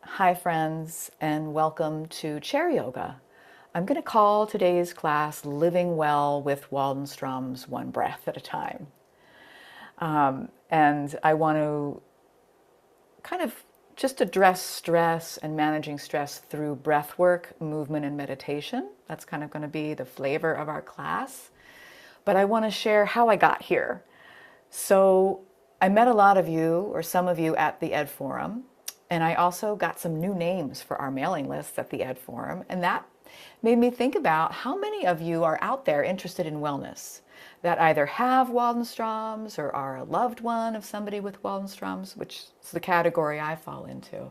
Hi friends, and welcome to Chair Yoga. I'm going to call today's class Living Well with Waldenstrom's One Breath at a Time. And I want to kind of just address stress and managing stress through breath work, movement, and meditation. That's kind of going to be the flavor of our class. But I want to share how I got here. So I met a lot of you, or some of you, at the Ed Forum. And I also got some new names for our mailing lists at the Ed Forum. And that made me think about how many of you are out there interested in wellness, that either have Waldenstrom's or are a loved one of somebody with Waldenstrom's, which is the category I fall into.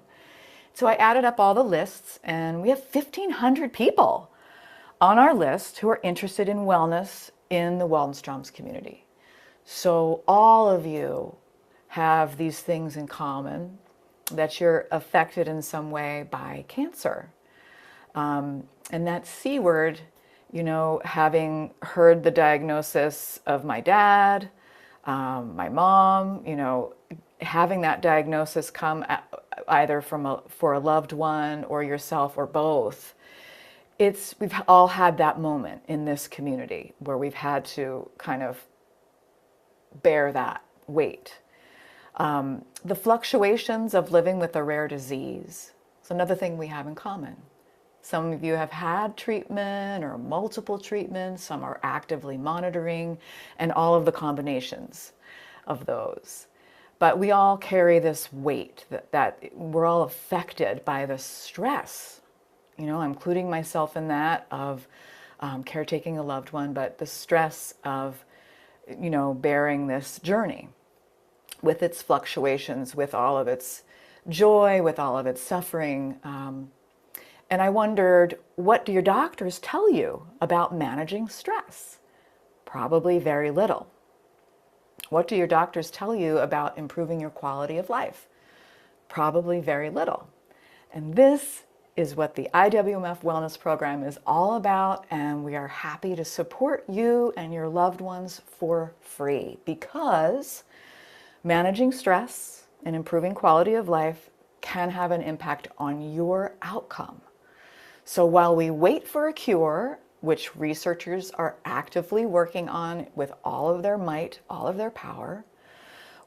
So I added up all the lists, and we have 1,500 people on our list who are interested in wellness in the Waldenstrom's community. So all of you have these things in common, that you're affected in some way by cancer. And that C word, having heard the diagnosis of my dad, my mom, having that diagnosis come either for a loved one or yourself or both. We've all had that moment in this community where we've had to kind of bear that weight. The fluctuations of living with a rare disease is another thing we have in common. Some of you have had treatment or multiple treatments, some are actively monitoring, and all of the combinations of those. But we all carry this weight that we're all affected by the stress. I'm including myself in that of caretaking a loved one, but the stress of, bearing this journey with its fluctuations, with all of its joy, with all of its suffering. And I wondered, what do your doctors tell you about managing stress? Probably very little. What do your doctors tell you about improving your quality of life? Probably very little. And this is what the IWMF Wellness Program is all about, and we are happy to support you and your loved ones for free, because managing stress and improving quality of life can have an impact on your outcome. So while we wait for a cure, which researchers are actively working on with all of their might, all of their power,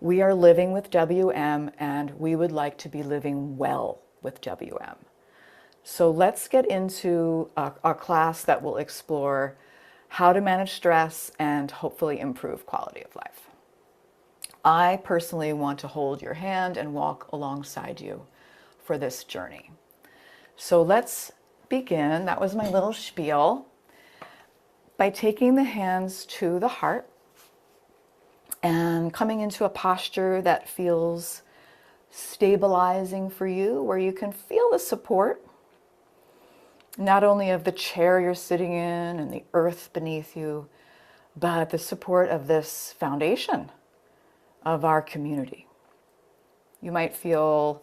we are living with WM, and we would like to be living well with WM. So let's get into a class that will explore how to manage stress and hopefully improve quality of life. I personally want to hold your hand and walk alongside you for this journey. So let's begin. That was my little spiel. By taking the hands to the heart and coming into a posture that feels stabilizing for you, where you can feel the support, not only of the chair you're sitting in and the earth beneath you, but the support of this foundation of our community. You might feel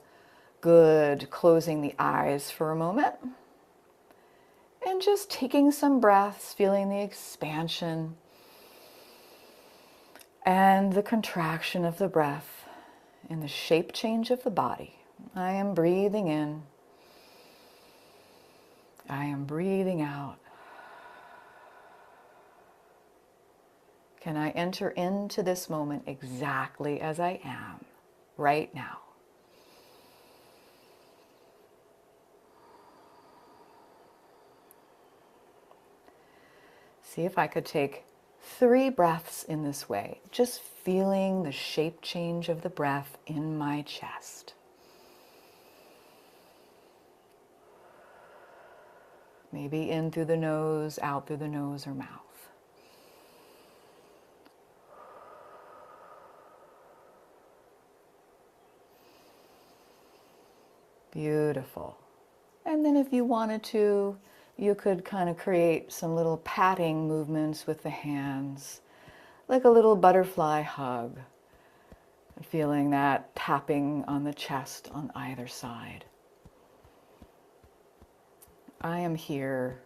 good closing the eyes for a moment and just taking some breaths, feeling the expansion and the contraction of the breath in the shape change of the body. I am breathing in. I am breathing out. Can I enter into this moment exactly as I am right now? See if I could take 3 breaths in this way, just feeling the shape change of the breath in my chest. Maybe in through the nose, out through the nose or mouth. Beautiful. And then if you wanted to, you could kind of create some little patting movements with the hands, like a little butterfly hug, feeling that tapping on the chest on either side. I am here.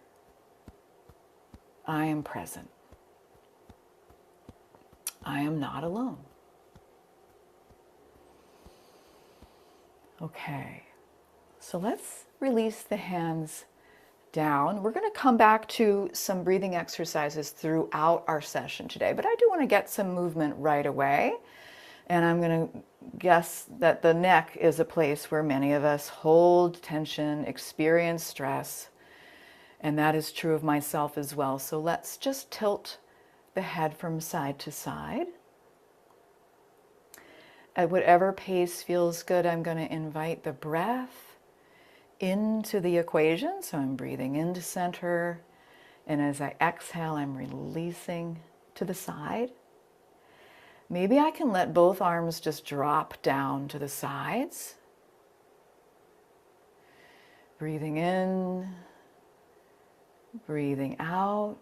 I am present. I am not alone. Okay. So let's release the hands down. We're going to come back to some breathing exercises throughout our session today, but I do want to get some movement right away. And I'm going to guess that the neck is a place where many of us hold tension, experience stress, and that is true of myself as well. So let's just tilt the head from side to side. At whatever pace feels good, I'm going to invite the breath into the equation. So I'm breathing into center, and as I exhale, I'm releasing to the side. Maybe I can let both arms just drop down to the sides. Breathing in, breathing out.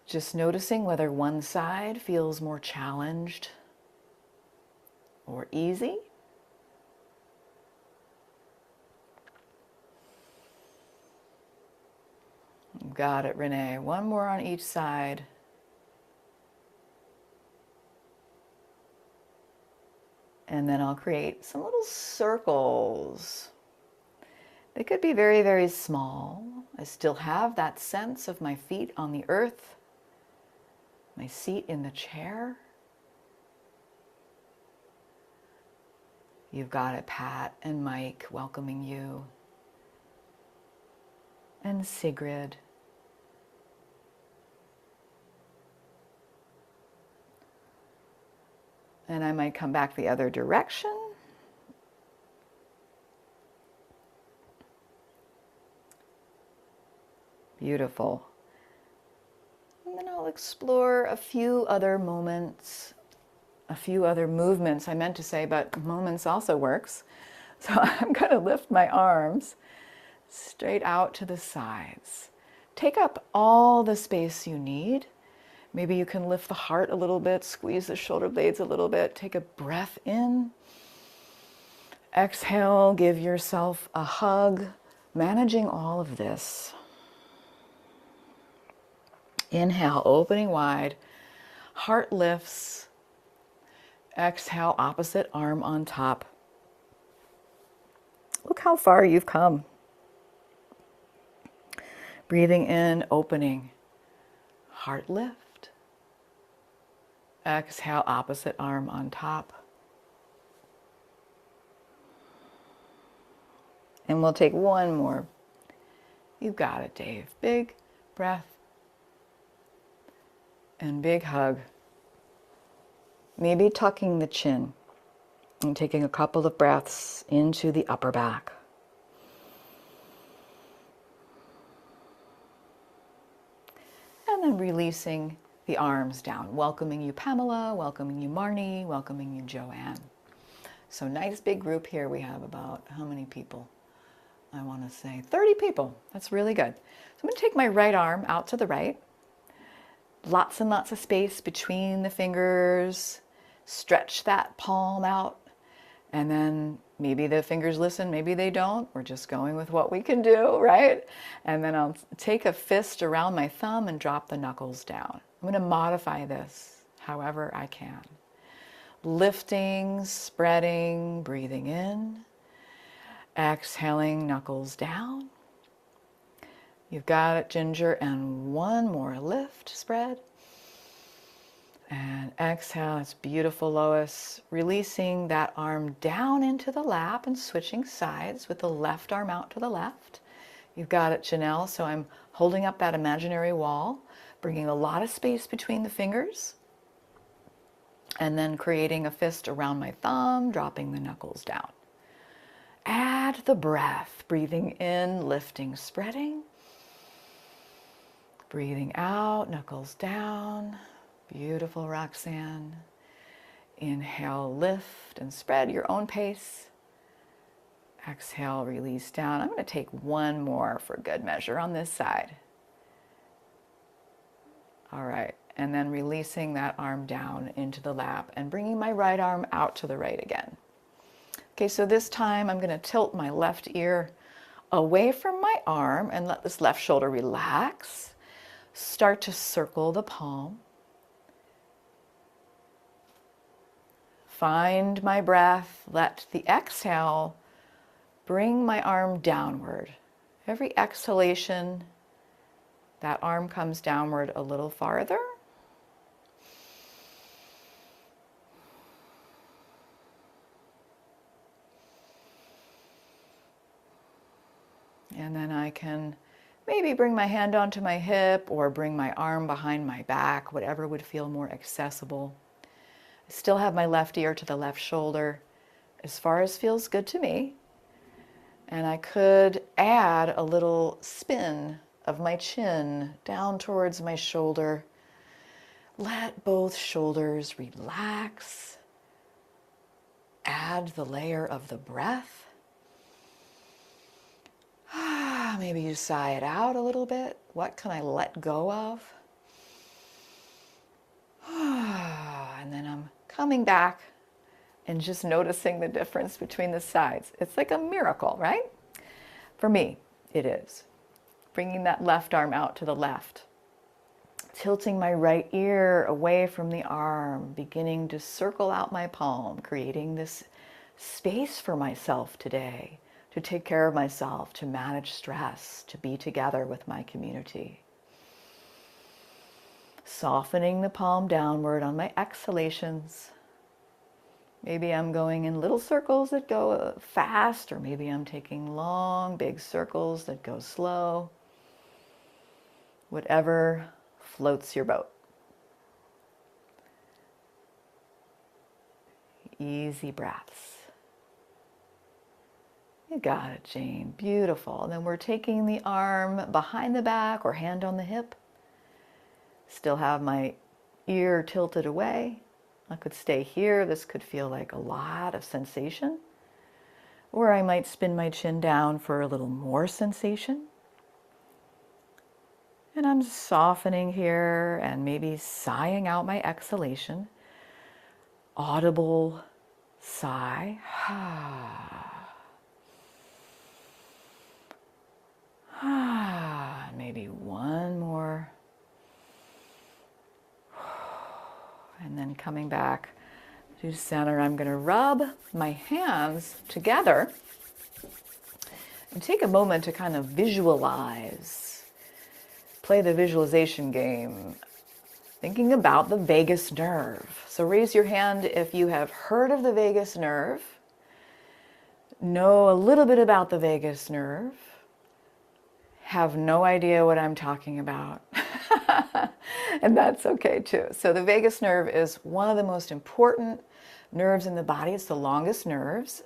Just noticing whether one side feels more challenged or easy. Got it, Renee. One more on each side. And then I'll create some little circles. They could be very, very small. I still have that sense of my feet on the earth, my seat in the chair. You've got it, Pat and Mike, welcoming you. And Sigrid. And I might come back the other direction. Beautiful. And then I'll explore a few other moments, a few other movements, I meant to say, but moments also works. So I'm going to lift my arms straight out to the sides. Take up all the space you need. Maybe you can lift the heart a little bit, squeeze the shoulder blades a little bit. Take a breath in. Exhale, give yourself a hug, managing all of this. Inhale, opening wide. Heart lifts. Exhale, opposite arm on top. Look how far you've come. Breathing in, opening. Heart lift. Exhale, opposite arm on top. And we'll take one more. You got it, Dave. Big breath and big hug. Maybe tucking the chin and taking a couple of breaths into the upper back. And then releasing the arms down, welcoming you, Pamela, welcoming you, Marnie, welcoming you, Joanne. So nice big group here. We have about, how many people? I want to say 30 people. That's really good. So I'm going to take my right arm out to the right. Lots and lots of space between the fingers. Stretch that palm out. And then maybe the fingers listen, maybe they don't. We're just going with what we can do, right? And then I'll take a fist around my thumb and drop the knuckles down. I'm going to modify this however I can. Lifting, spreading, breathing in. Exhaling, knuckles down. You've got it, Ginger. And one more lift, spread. And exhale, it's beautiful, Lois. Releasing that arm down into the lap and switching sides with the left arm out to the left. You've got it, Janelle. So I'm holding up that imaginary wall, bringing a lot of space between the fingers, and then creating a fist around my thumb, dropping the knuckles down. Add the breath, breathing in, lifting, spreading. Breathing out, knuckles down. Beautiful, Roxanne. Inhale, lift and spread your own pace. Exhale, release down. I'm going to take one more for good measure on this side. All right, and then releasing that arm down into the lap and bringing my right arm out to the right again. Okay, so this time I'm going to tilt my left ear away from my arm and let this left shoulder relax. Start to circle the palm. Find my breath. Let the exhale bring my arm downward. Every exhalation, that arm comes downward a little farther. And then I can maybe bring my hand onto my hip or bring my arm behind my back, whatever would feel more accessible. I still have my left ear to the left shoulder, as far as feels good to me. And I could add a little spin of my chin down towards my shoulder. Let both shoulders relax. Add the layer of the breath. Maybe you sigh it out a little bit. What can I let go of? And then I'm coming back and just noticing the difference between the sides. It's like a miracle, right? For me, it is. Bringing that left arm out to the left. Tilting my right ear away from the arm, beginning to circle out my palm, creating this space for myself today, to take care of myself, to manage stress, to be together with my community. Softening the palm downward on my exhalations. Maybe I'm going in little circles that go fast, or maybe I'm taking long, big circles that go slow. Whatever floats your boat. Easy breaths. You got it, Jane. Beautiful. And then we're taking the arm behind the back or hand on the hip. Still have my ear tilted away. I could stay here. This could feel like a lot of sensation. Or I might spin my chin down for a little more sensation. And I'm softening here and maybe sighing out my exhalation. Audible sigh. Maybe one more. And then coming back to center, I'm going to rub my hands together and take a moment to kind of visualize, play the visualization game, thinking about the vagus nerve. So raise your hand if you have heard of the vagus nerve, know a little bit about the vagus nerve, have no idea what I'm talking about. And that's okay too. So the vagus nerve is one of the most important nerves in the body. It's the longest nerves.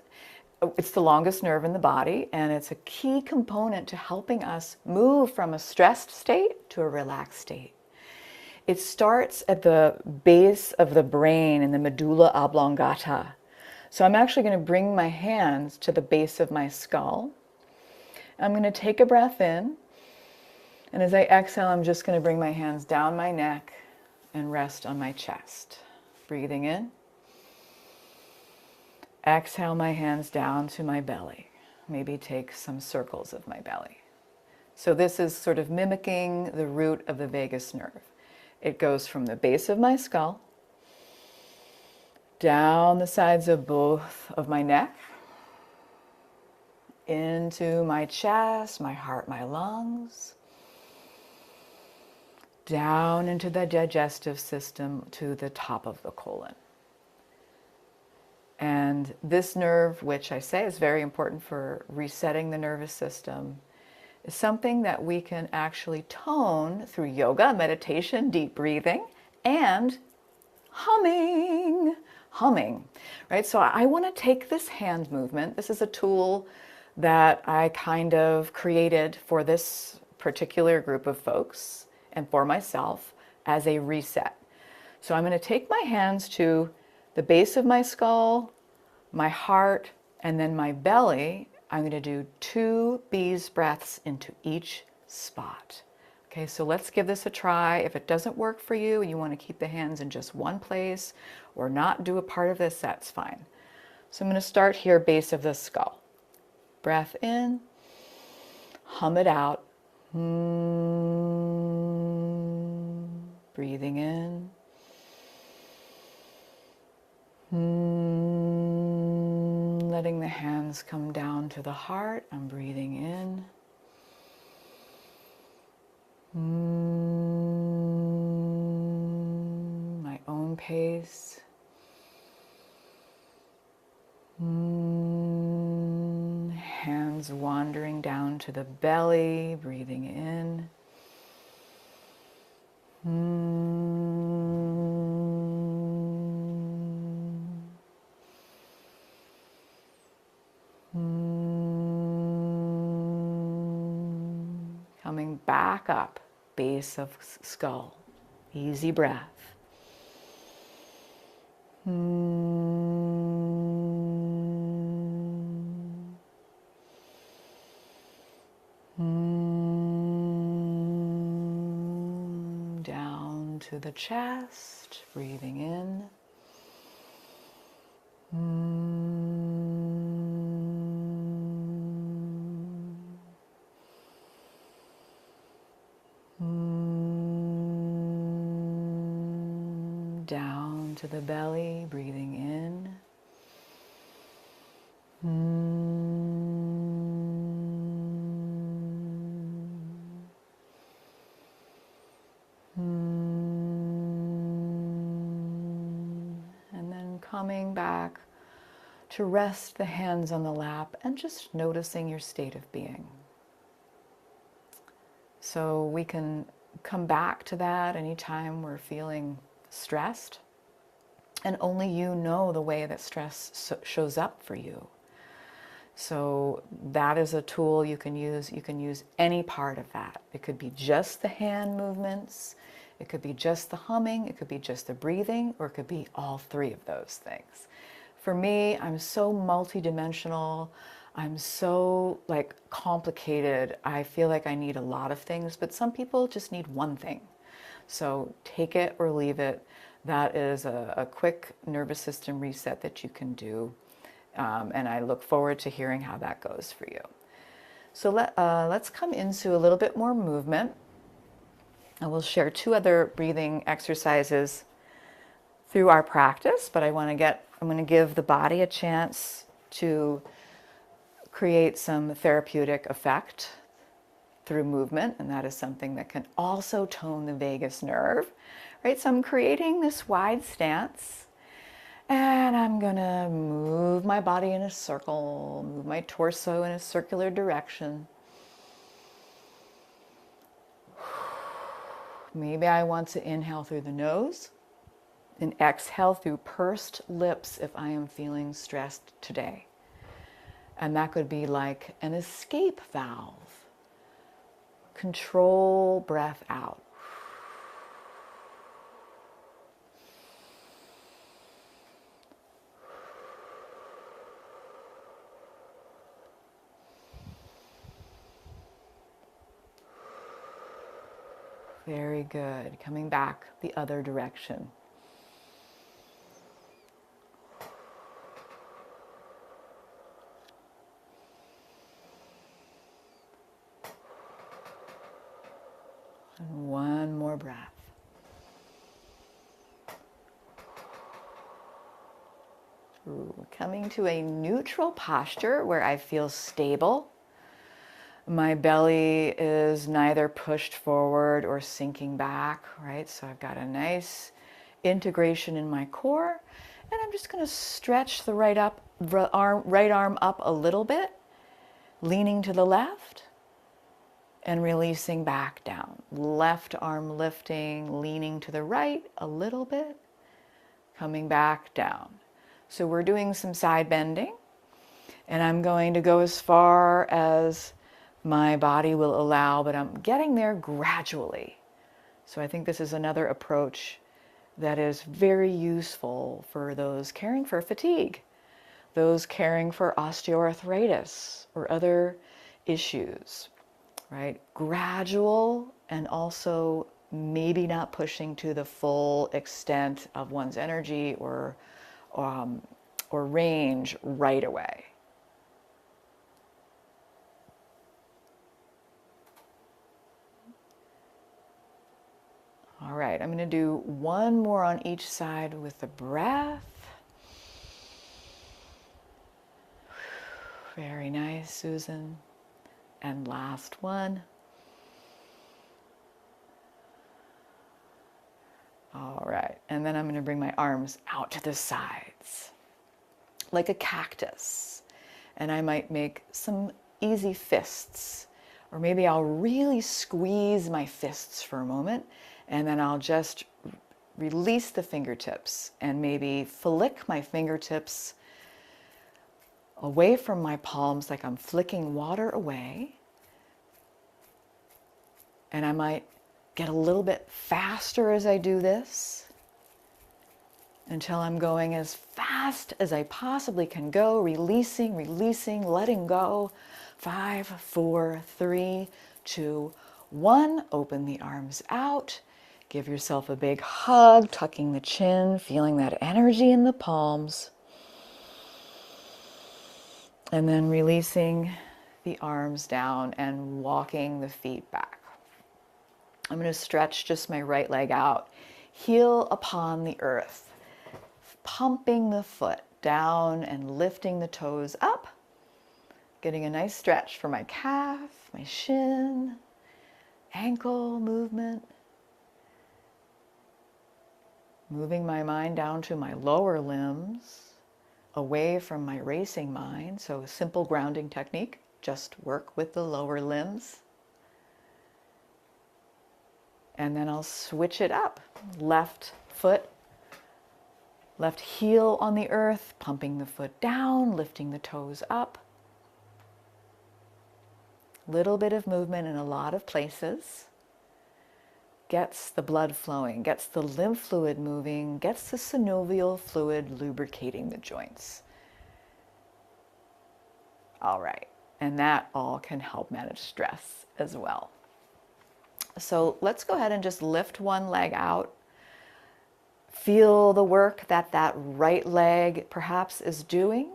It's the longest nerve in the body, and it's a key component to helping us move from a stressed state to a relaxed state. It starts at the base of the brain in the medulla oblongata. So I'm actually going to bring my hands to the base of my skull. I'm going to take a breath in, and as I exhale, I'm just going to bring my hands down my neck and rest on my chest. Breathing in. Exhale my hands down to my belly. Maybe take some circles of my belly. So this is sort of mimicking the root of the vagus nerve. It goes from the base of my skull, down the sides of both of my neck, into my chest, my heart, my lungs, down into the digestive system to the top of the colon. And this nerve, which I say is very important for resetting the nervous system, is something that we can actually tone through yoga, meditation, deep breathing, and humming, right? So I want to take this hand movement. This is a tool that I kind of created for this particular group of folks and for myself as a reset. So I'm going to take my hands to the base of my skull, my heart, and then my belly. I'm going to do 2 bees breaths into each spot. Okay, so let's give this a try. If it doesn't work for you and you want to keep the hands in just one place or not do a part of this, that's fine. So I'm going to start here, base of the skull. Breath in, hum it out. Breathing in. letting the hands come down to the heart. I'm breathing in. My own pace. Hands wandering down to the belly, breathing in. Coming back up, base of skull. Easy breath. Down to the chest, breathing in. Down to the belly, breathing in. And then coming back to rest the hands on the lap and just noticing your state of being. So we can come back to that anytime we're feeling stressed. And only you know the way that stress shows up for you. So that is a tool you can use. You can use any part of that. It could be just the hand movements. It could be just the humming. It could be just the breathing, or it could be all three of those things. For me, I'm so multidimensional. I'm so complicated. I feel like I need a lot of things, but some people just need one thing. So take it or leave it. That is a quick nervous system reset that you can do. And I look forward to hearing how that goes for you. So let's come into a little bit more movement. I will share two other breathing exercises through our practice, but I'm going to give the body a chance to create some therapeutic effect through movement, and that is something that can also tone the vagus nerve, right? So I'm creating this wide stance, and I'm gonna move my body in a circle, move my torso in a circular direction. Maybe I want to inhale through the nose and exhale through pursed lips if I am feeling stressed today. And that could be like an escape valve. Control breath out. Very good. Coming back the other direction. And one more breath. Coming to a neutral posture where I feel stable. My belly is neither pushed forward or sinking back, right? So I've got a nice integration in my core. And I'm just going to stretch the right arm up a little bit, leaning to the left and releasing back down. Left arm lifting, leaning to the right a little bit, coming back down. So we're doing some side bending, and I'm going to go as far as my body will allow, but I'm getting there gradually. So I think this is another approach that is very useful for those caring for fatigue, those caring for osteoarthritis or other issues, right? Gradual, and also maybe not pushing to the full extent of one's energy or range right away. All right, I'm going to do one more on each side with the breath. Very nice, Susan. And last one. All right, and then I'm going to bring my arms out to the sides like a cactus. And I might make some easy fists, or maybe I'll really squeeze my fists for a moment, and then I'll just release the fingertips and maybe flick my fingertips away from my palms like I'm flicking water away. And I might get a little bit faster as I do this until I'm going as fast as I possibly can go, releasing, releasing, letting go. 5, 4, 3, 2, 1. Open the arms out. Give yourself a big hug, tucking the chin, feeling that energy in the palms. And then releasing the arms down and walking the feet back. I'm going to stretch just my right leg out, heel upon the earth, pumping the foot down and lifting the toes up, getting a nice stretch for my calf, my shin, ankle movement. Moving my mind down to my lower limbs, away from my racing mind. So a simple grounding technique, just work with the lower limbs. And then I'll switch it up. Left foot, left heel on the earth, pumping the foot down, lifting the toes up. Little bit of movement in a lot of places. Gets the blood flowing, gets the lymph fluid moving, gets the synovial fluid lubricating the joints. All right, and that all can help manage stress as well. So let's go ahead and just lift one leg out. Feel the work that that right leg perhaps is doing.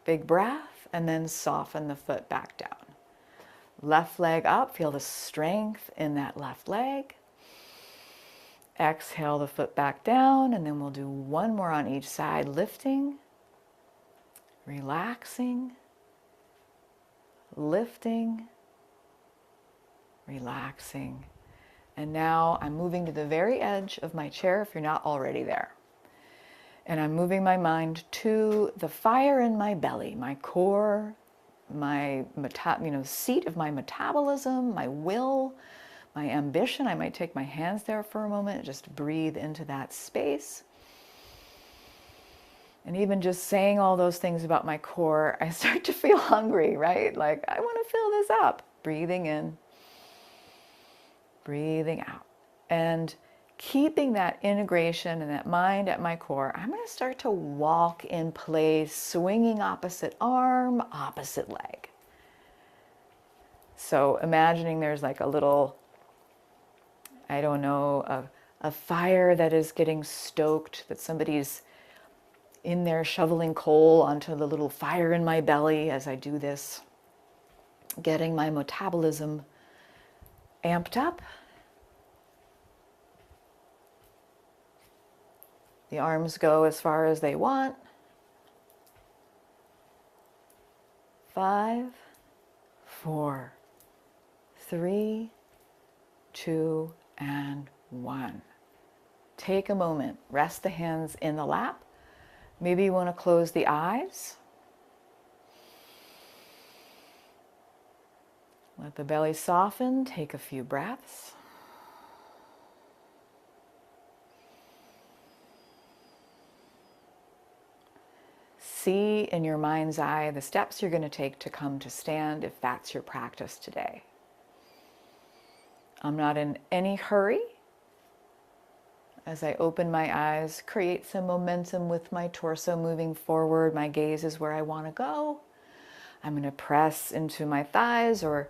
Big breath, and then soften the foot back down. Left leg up, feel the strength in that left leg. Exhale the foot back down, and then we'll do one more on each side, lifting, relaxing, lifting, relaxing. And now I'm moving to the very edge of my chair if you're not already there. And I'm moving my mind to the fire in my belly, my core, my seat of my metabolism, my will, my ambition. I might take my hands there for a moment, just breathe into that space. And even just saying all those things about my core, I start to feel hungry, right? Like, I want to fill this up. Breathing in, breathing out. And keeping that integration and that mind at my core, I'm going to start to walk in place, swinging opposite arm, opposite leg. So imagining there's like a little, I don't know, a fire that is getting stoked, that somebody's in there shoveling coal onto the little fire in my belly as I do this, getting my metabolism amped up. The arms go as far as they want. 5, 4, 3, 2, and 1. Take a moment, rest the hands in the lap. Maybe you want to close the eyes. Let the belly soften, take a few breaths. See in your mind's eye the steps you're going to take to come to stand if that's your practice today. I'm not in any hurry. As I open my eyes, create some momentum with my torso moving forward. My gaze is where I want to go. I'm going to press into my thighs or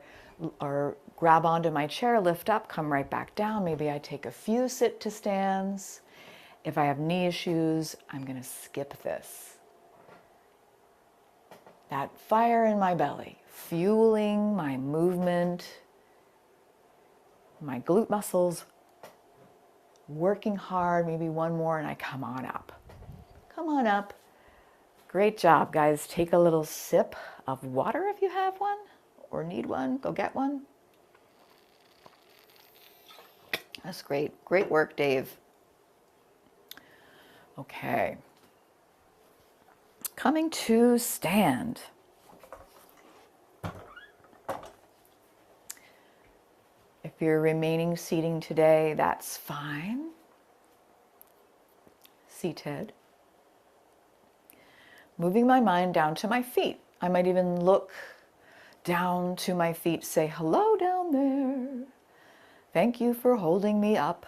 grab onto my chair, lift up, come right back down. Maybe I take a few sit to stands. If I have knee issues, I'm going to skip this. That fire in my belly, fueling my movement, my glute muscles, working hard, maybe one more, and I come on up. Come on up, Great job, guys. Take a little sip of water if you have one or need one. Go get one. That's great. Great work, Dave. Okay. Coming to stand. If you're remaining seating today, that's fine. Seated. Moving my mind down to my feet. I might even look down to my feet, say, hello down there. Thank you for holding me up.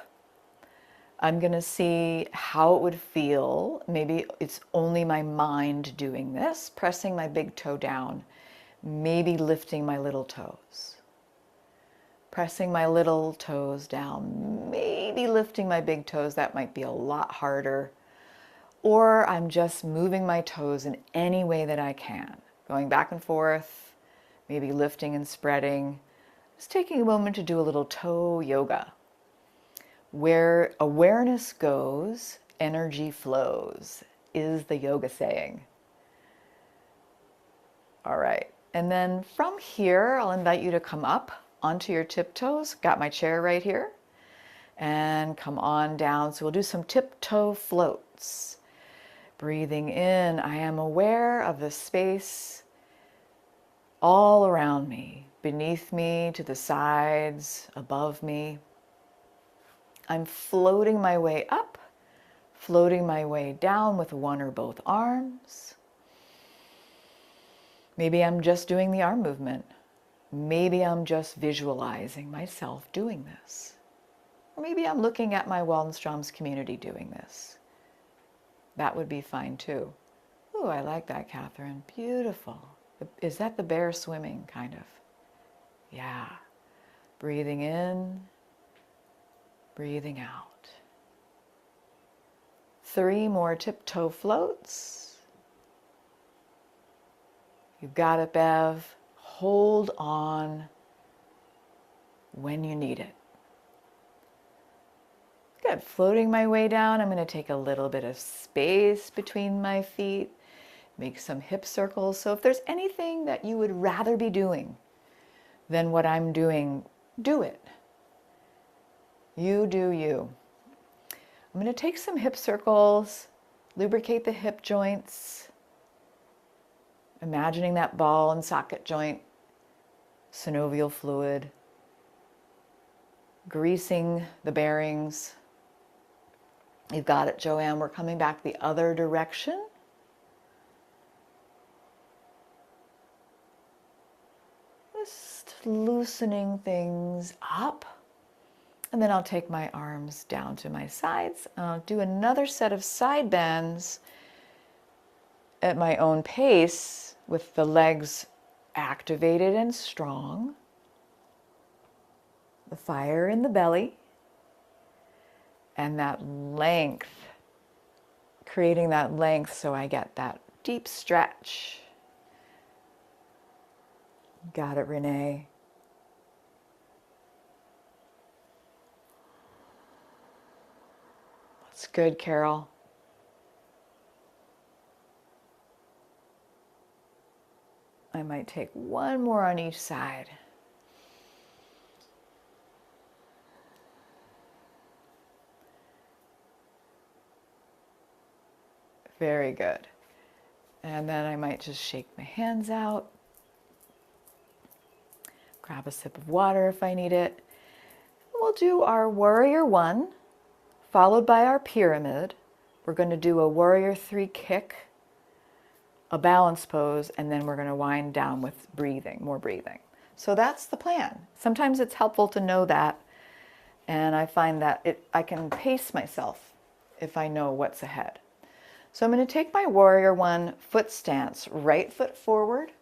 I'm going to see how it would feel. Maybe it's only my mind doing this, pressing my big toe down, maybe lifting my little toes. Pressing my little toes down, maybe lifting my big toes. That might be a lot harder. Or I'm just moving my toes in any way that I can. Going back and forth, maybe lifting and spreading. Just taking a moment to do a little toe yoga. Where awareness goes, energy flows, is the yoga saying. All right. And then from here, I'll invite you to come up onto your tiptoes. Got my chair right here. And come on down. So we'll do some tiptoe floats. Breathing in, I am aware of the space all around me, beneath me, to the sides, above me. I'm floating my way up, floating my way down with one or both arms. Maybe I'm just doing the arm movement. Maybe I'm just visualizing myself doing this. Or maybe I'm looking at my Waldenstrom's community doing this. That would be fine too. Ooh, I like that, Catherine. Beautiful. Is that the bear swimming, kind of? Yeah. Breathing in, breathing out. 3 more tiptoe floats. You got it, Bev. Hold on when you need it. Good. Floating my way down. I'm going to take a little bit of space between my feet. Make some hip circles. So if there's anything that you would rather be doing than what I'm doing, do it. You do you. I'm going to take some hip circles, lubricate the hip joints, imagining that ball and socket joint, synovial fluid, greasing the bearings. You've got it, Joanne. We're coming back the other direction. Just loosening things up. And then I'll take my arms down to my sides. I'll do another set of side bends at my own pace with the legs activated and strong. The fire in the belly. And that length, creating that length so I get that deep stretch. Got it, Renee. That's good, Carol. I might take one more on each side. Very good. And then I might just shake my hands out. Grab a sip of water if I need it. We'll do our warrior 1, followed by our pyramid. We're going to do a warrior 3 kick, a balance pose, and then we're going to wind down with breathing, more breathing. So that's the plan. Sometimes it's helpful to know that, and I find that I can pace myself if I know what's ahead. So I'm going to take my warrior 1 foot stance, right foot forward,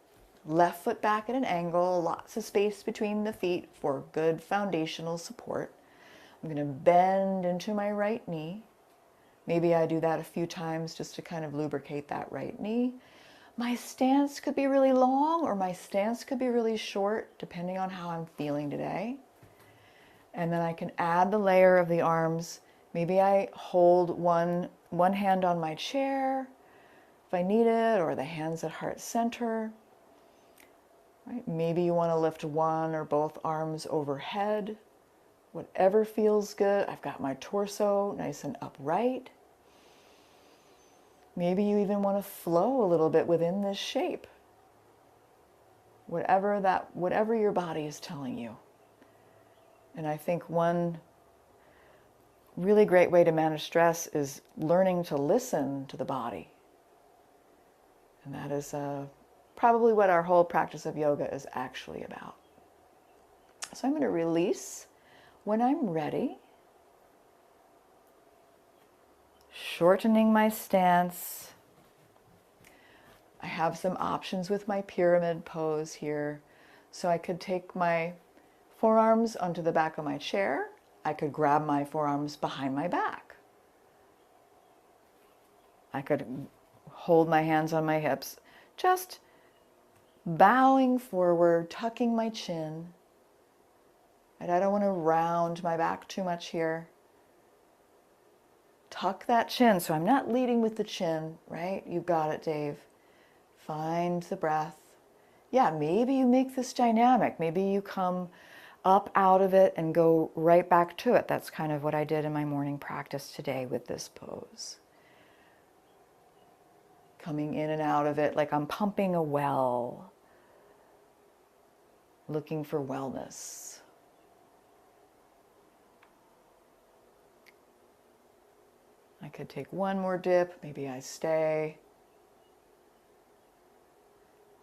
left foot back at an angle, lots of space between the feet for good foundational support. I'm going to bend into my right knee. Maybe I do that a few times just to kind of lubricate that right knee. My stance could be really long or my stance could be really short, depending on how I'm feeling today. And then I can add the layer of the arms. Maybe I hold one hand on my chair, if I need it, or the hands at heart center. Right? Maybe you want to lift one or both arms overhead. Whatever feels good. I've got my torso nice and upright. Maybe you even want to flow a little bit within this shape. Whatever your body is telling you. And I think one really great way to manage stress is learning to listen to the body. And that is probably what our whole practice of yoga is actually about. So I'm going to release when I'm ready. Shortening my stance. I have some options with my pyramid pose here. So I could take my forearms onto the back of my chair. I could grab my forearms behind my back. I could hold my hands on my hips, just bowing forward, tucking my chin. And I don't want to round my back too much here. Tuck that chin, so I'm not leading with the chin, right? You got it, Dave. Find the breath. Yeah, maybe you make this dynamic. Maybe you come up out of it and go right back to it. That's kind of what I did in my morning practice today with this pose. Coming in and out of it like I'm pumping a well, looking for wellness. I could take one more dip, maybe I stay.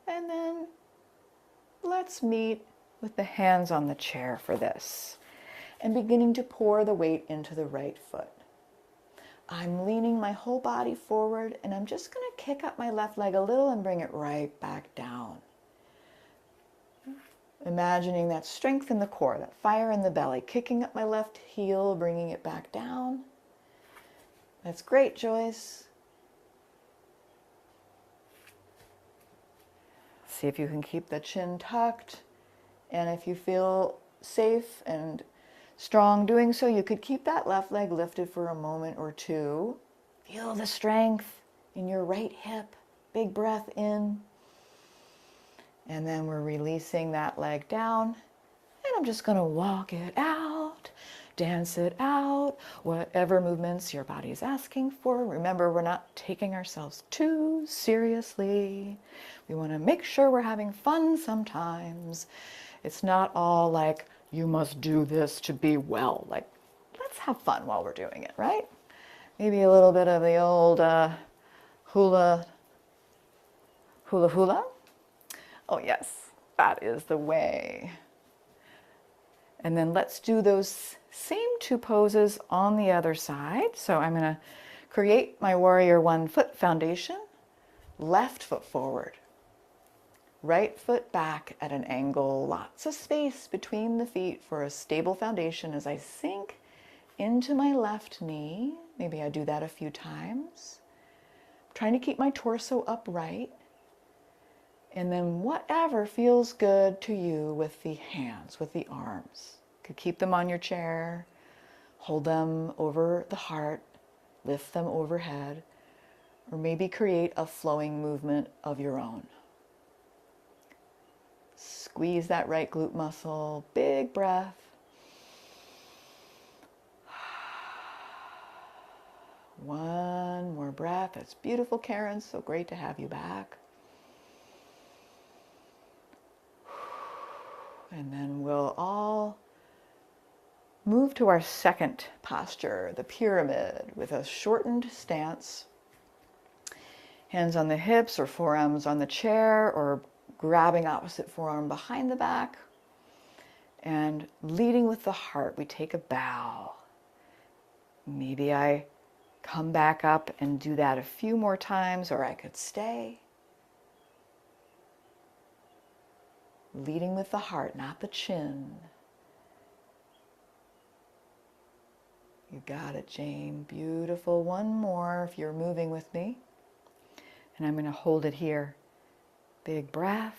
And then let's meet with the hands on the chair for this. And beginning to pour the weight into the right foot. I'm leaning my whole body forward, and I'm just going to kick up my left leg a little and bring it right back down. Imagining that strength in the core, that fire in the belly, kicking up my left heel, bringing it back down. That's great, Joyce. See if you can keep the chin tucked. And if you feel safe and strong doing so, you could keep that left leg lifted for a moment or two. Feel the strength in your right hip. Big breath in. And then we're releasing that leg down. And I'm just going to walk it out, dance it out, whatever movements your body is asking for. Remember, we're not taking ourselves too seriously. We want to make sure we're having fun sometimes. It's not all like, you must do this to be well. Like, let's have fun while we're doing it, right? Maybe a little bit of the old hula. Oh yes, that is the way. And then let's do those same two poses on the other side. So I'm going to create my warrior 1 foot foundation. Left foot forward. Right foot back at an angle, lots of space between the feet for a stable foundation as I sink into my left knee. Maybe I do that a few times. I'm trying to keep my torso upright. And then whatever feels good to you with the hands, with the arms. You could keep them on your chair, hold them over the heart, lift them overhead, or maybe create a flowing movement of your own. Squeeze that right glute muscle, big breath. One more breath. That's beautiful, Karen. So great to have you back. And then we'll all move to our second posture, the pyramid, with a shortened stance. Hands on the hips or forearms on the chair, or grabbing opposite forearm behind the back. And leading with the heart, we take a bow. Maybe I come back up and do that a few more times, or I could stay. Leading with the heart, not the chin. You got it, Jane. Beautiful. One more if you're moving with me. And I'm going to hold it here. Big breath.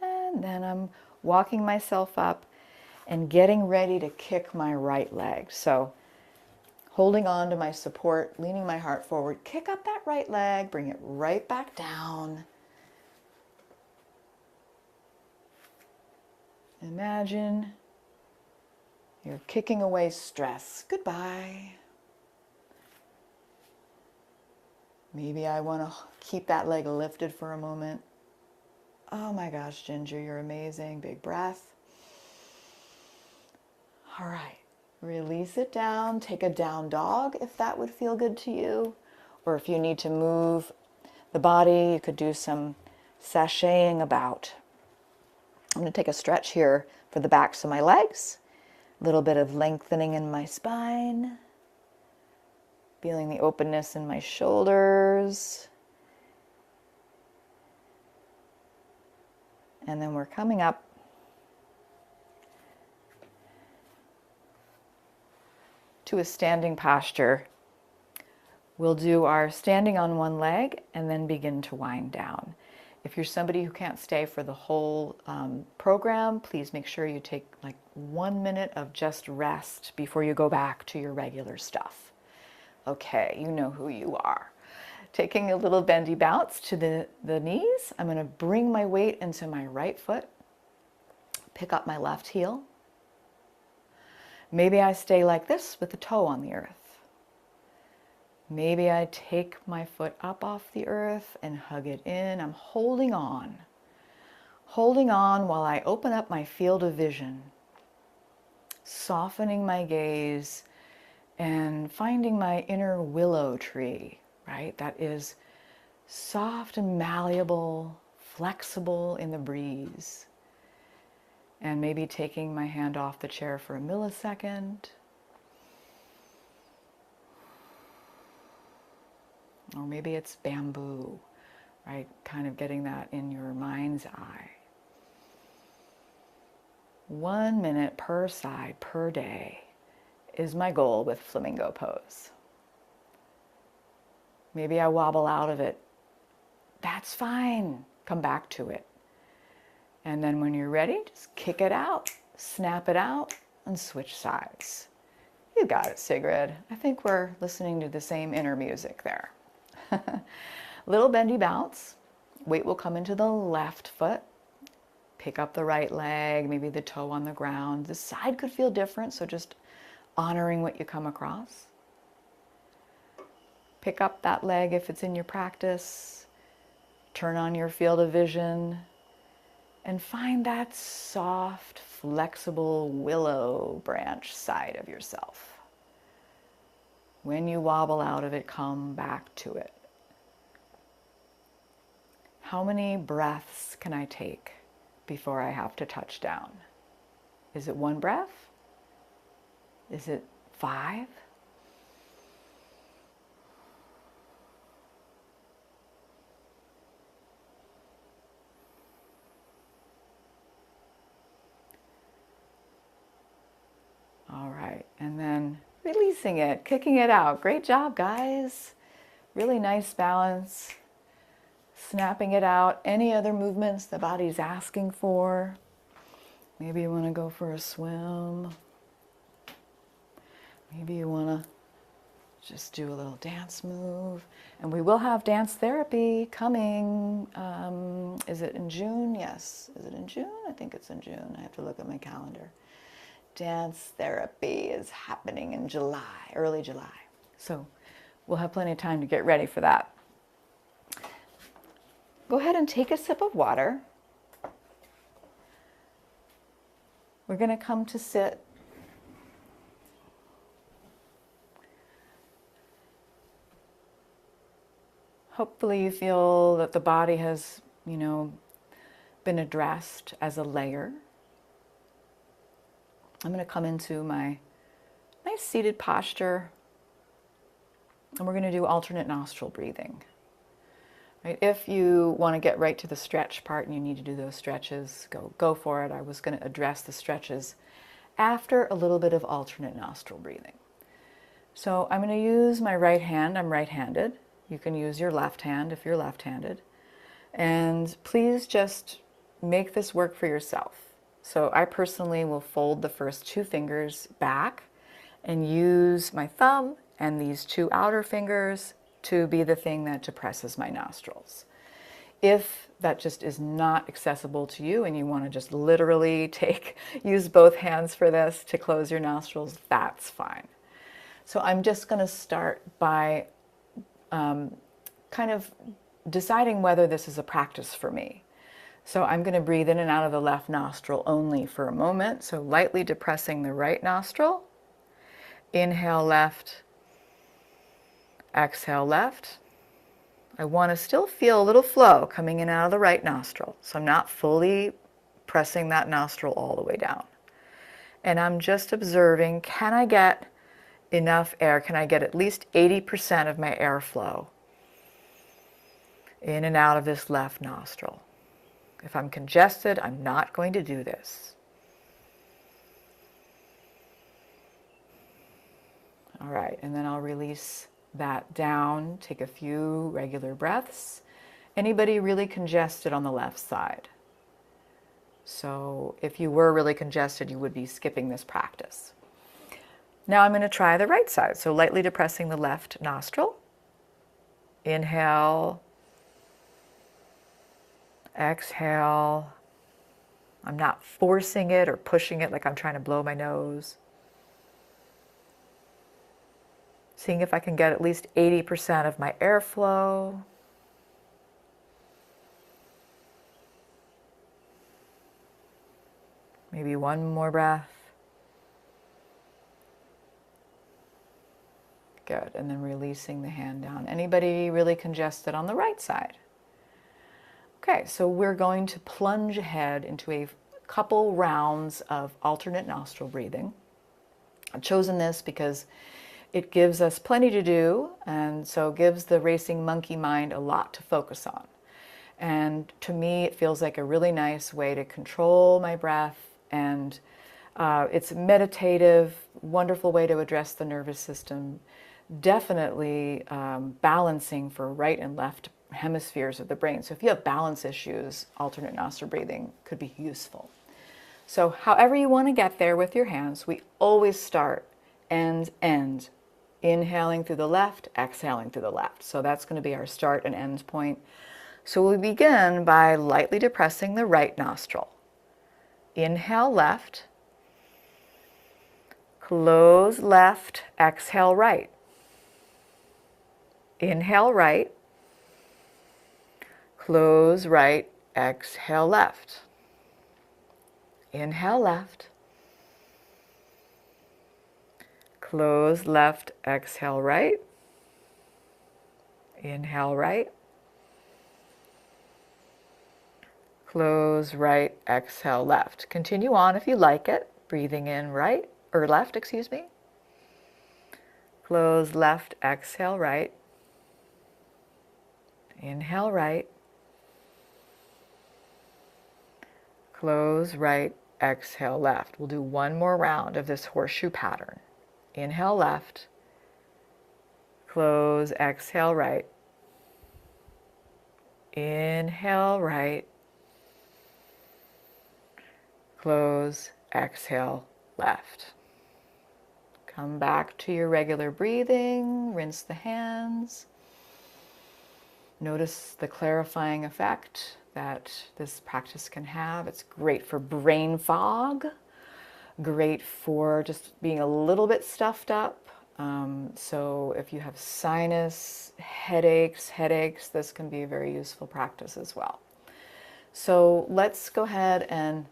And then I'm walking myself up and getting ready to kick my right leg. So holding on to my support, leaning my heart forward. Kick up that right leg, bring it right back down. Imagine you're kicking away stress. Goodbye. Maybe I want to keep that leg lifted for a moment. Oh my gosh, Ginger, you're amazing. Big breath. All right. Release it down. Take a down dog if that would feel good to you. Or if you need to move the body, you could do some sashaying about. I'm going to take a stretch here for the backs of my legs. A little bit of lengthening in my spine. Feeling the openness in my shoulders. And then we're coming up to a standing posture. We'll do our standing on one leg and then begin to wind down. If you're somebody who can't stay for the whole program, please make sure you take like 1 minute of just rest before you go back to your regular stuff. Okay, you know who you are. Taking a little bendy bounce to the knees. I'm going to bring my weight into my right foot. Pick up my left heel. Maybe I stay like this with the toe on the earth. Maybe I take my foot up off the earth and hug it in. I'm holding on while I open up my field of vision, softening my gaze and finding my inner willow tree, right? That is soft and malleable, flexible in the breeze. And maybe taking my hand off the chair for a millisecond. Or maybe it's bamboo, right? Kind of getting that in your mind's eye. 1 minute per side per day is my goal with flamingo pose. Maybe I wobble out of it. That's fine. Come back to it. And then when you're ready, just kick it out, snap it out, and switch sides. You got it, Sigrid. I think we're listening to the same inner music there. Little bendy bounce. Weight will come into the left foot. Pick up the right leg, maybe the toe on the ground. The side could feel different, so just honoring what you come across. Pick up that leg if it's in your practice. Turn on your field of vision. And find that soft, flexible willow branch side of yourself. When you wobble out of it, come back to it. How many breaths can I take before I have to touch down? Is it 1 breath? Is it 5? All right, and then releasing it, kicking it out. Great job, guys. Really nice balance. Snapping it out. Any other movements the body's asking for? Maybe you want to go for a swim. Maybe you want to just do a little dance move. And we will have dance therapy coming. Is it in June? Yes. Is it in June? I think it's in June. I have to look at my calendar. Dance therapy is happening in July, early July. So we'll have plenty of time to get ready for that. Go ahead and take a sip of water. We're going to come to sit. Hopefully you feel that the body has, been addressed as a layer. I'm going to come into my nice seated posture, and we're going to do alternate nostril breathing. Right? If you want to get right to the stretch part and you need to do those stretches, go for it. I was going to address the stretches after a little bit of alternate nostril breathing. So I'm going to use my right hand. I'm right-handed. You can use your left hand if you're left-handed. And please just make this work for yourself. So I personally will fold the first 2 fingers back and use my thumb and these two outer fingers to be the thing that depresses my nostrils. If that just is not accessible to you and you want to just literally use both hands for this to close your nostrils, that's fine. So I'm just going to start by kind of deciding whether this is a practice for me. So I'm going to breathe in and out of the left nostril only for a moment. So lightly depressing the right nostril. Inhale left, exhale left. I want to still feel a little flow coming in and out of the right nostril. So I'm not fully pressing that nostril all the way down. And I'm just observing, can I get enough air? Can I get at least 80% of my airflow in and out of this left nostril? If I'm congested, I'm not going to do this. All right, and then I'll release that down, take a few regular breaths. Anybody really congested on the left side? So if you were really congested, you would be skipping this practice. Now I'm going to try the right side. So lightly depressing the left nostril. Inhale. Exhale. I'm not forcing it or pushing it like I'm trying to blow my nose. Seeing if I can get at least 80% of my airflow. Maybe one more breath. Good, and then releasing the hand down. Anybody really congested on the right side? Okay, so we're going to plunge ahead into a couple rounds of alternate nostril breathing. I've chosen this because it gives us plenty to do, and so gives the racing monkey mind a lot to focus on. And to me, it feels like a really nice way to control my breath, and it's a meditative, wonderful way to address the nervous system. Definitely balancing for right and left hemispheres of the brain. So if you have balance issues, alternate nostril breathing could be useful. So however you want to get there with your hands, we always start end. Inhaling through the left, exhaling through the left. So that's going to be our start and end point. So we begin by lightly depressing the right nostril. Inhale left, close left, exhale right. Inhale right, close right, exhale left. Inhale left, close left, exhale right. Inhale right, close right, exhale left. Continue on if you like it, breathing in right, or left, excuse me. Close left, exhale right. Inhale right. Close right, exhale left. We'll do one more round of this horseshoe pattern. Inhale left. Close, exhale right. Inhale right. Close, exhale left. Come back to your regular breathing. Rinse the hands. Notice the clarifying effect that this practice can have. It's great for brain fog, great for just being a little bit stuffed up. So if you have sinus, headaches, this can be a very useful practice as well. So let's go ahead and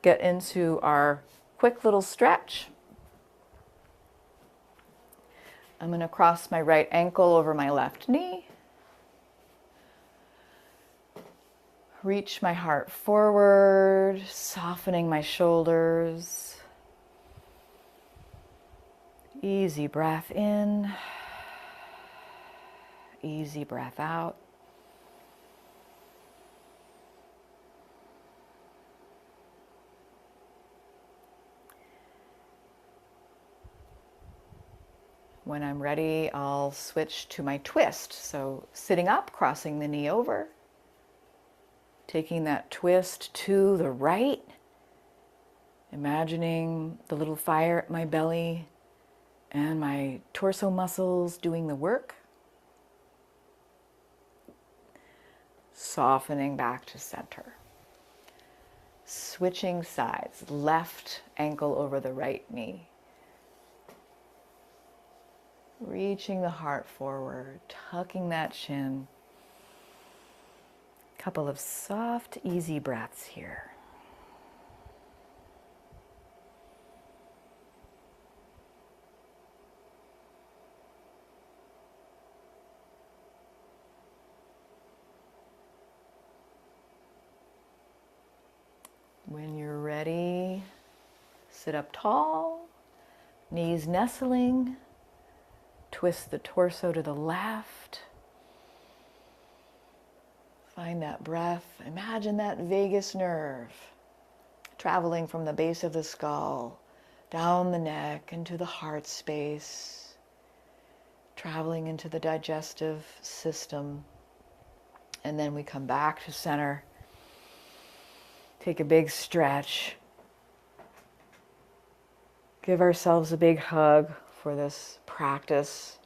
get into our quick little stretch. I'm going to cross my right ankle over my left knee. Reach my heart forward, softening my shoulders. Easy breath in, easy breath out. When I'm ready, I'll switch to my twist. So sitting up, crossing the knee over. Taking that twist to the right, imagining the little fire at my belly and my torso muscles doing the work. Softening back to center. Switching sides, left ankle over the right knee. Reaching the heart forward, tucking that chin. Couple of soft, easy breaths here. When you're ready, sit up tall, knees nestling, twist the torso to the left. Find that breath. Imagine that vagus nerve traveling from the base of the skull, down the neck, into the heart space, traveling into the digestive system. And then we come back to center. Take a big stretch. Give ourselves a big hug for this practice.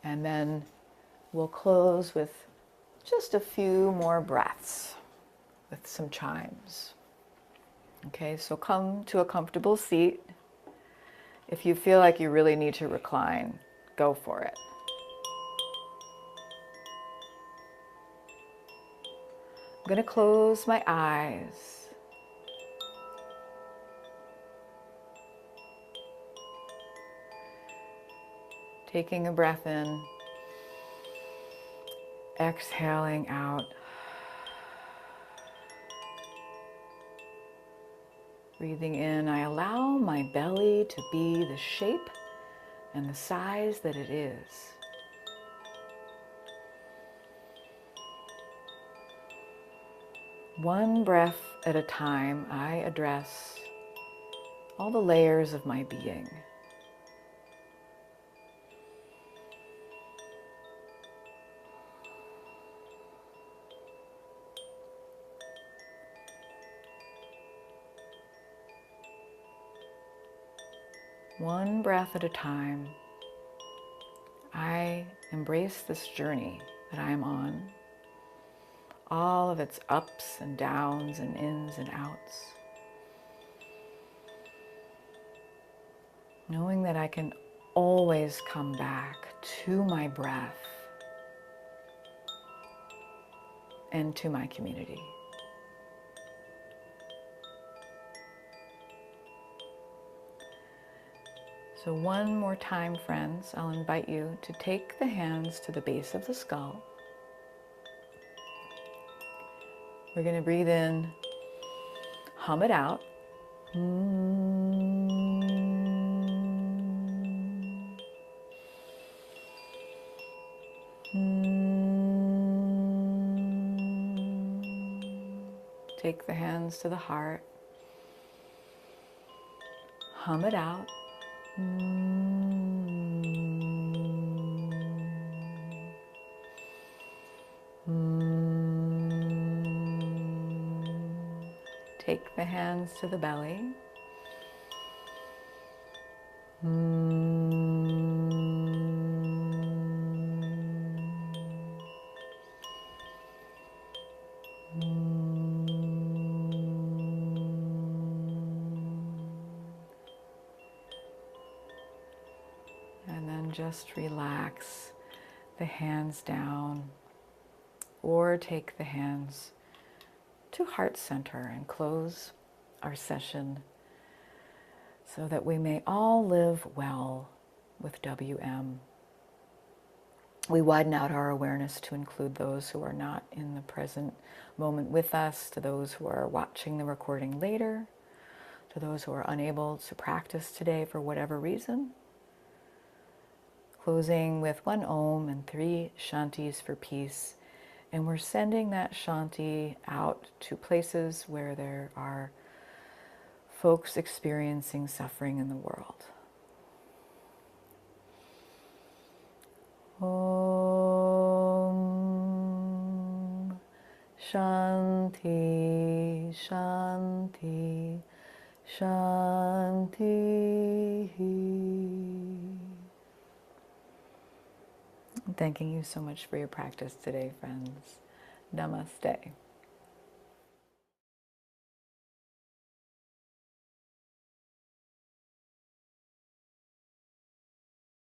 And then we'll close with just a few more breaths with some chimes. Okay, so come to a comfortable seat. If you feel like you really need to recline, go for it. I'm going to close my eyes. Taking a breath in, exhaling out. Breathing in, I allow my belly to be the shape and the size that it is. One breath at a time, I address all the layers of my being. One breath at a time, I embrace this journey that I am on, all of its ups and downs and ins and outs, knowing that I can always come back to my breath and to my community. So one more time, friends, I'll invite you to take the hands to the base of the skull. We're going to breathe in, hum it out. Take the hands to the heart. Hum it out. Take the hands to the belly. And then just relax the hands down, or take the hands to heart center and close our session so that we may all live well with WM. We widen out our awareness to include those who are not in the present moment with us, to those who are watching the recording later, to those who are unable to practice today for whatever reason. Closing with 1 Om and 3 Shantis for peace. And we're sending that Shanti out to places where there are folks experiencing suffering in the world. Om Shanti, Shanti, Shanti. Thanking you so much for your practice today, friends. Namaste.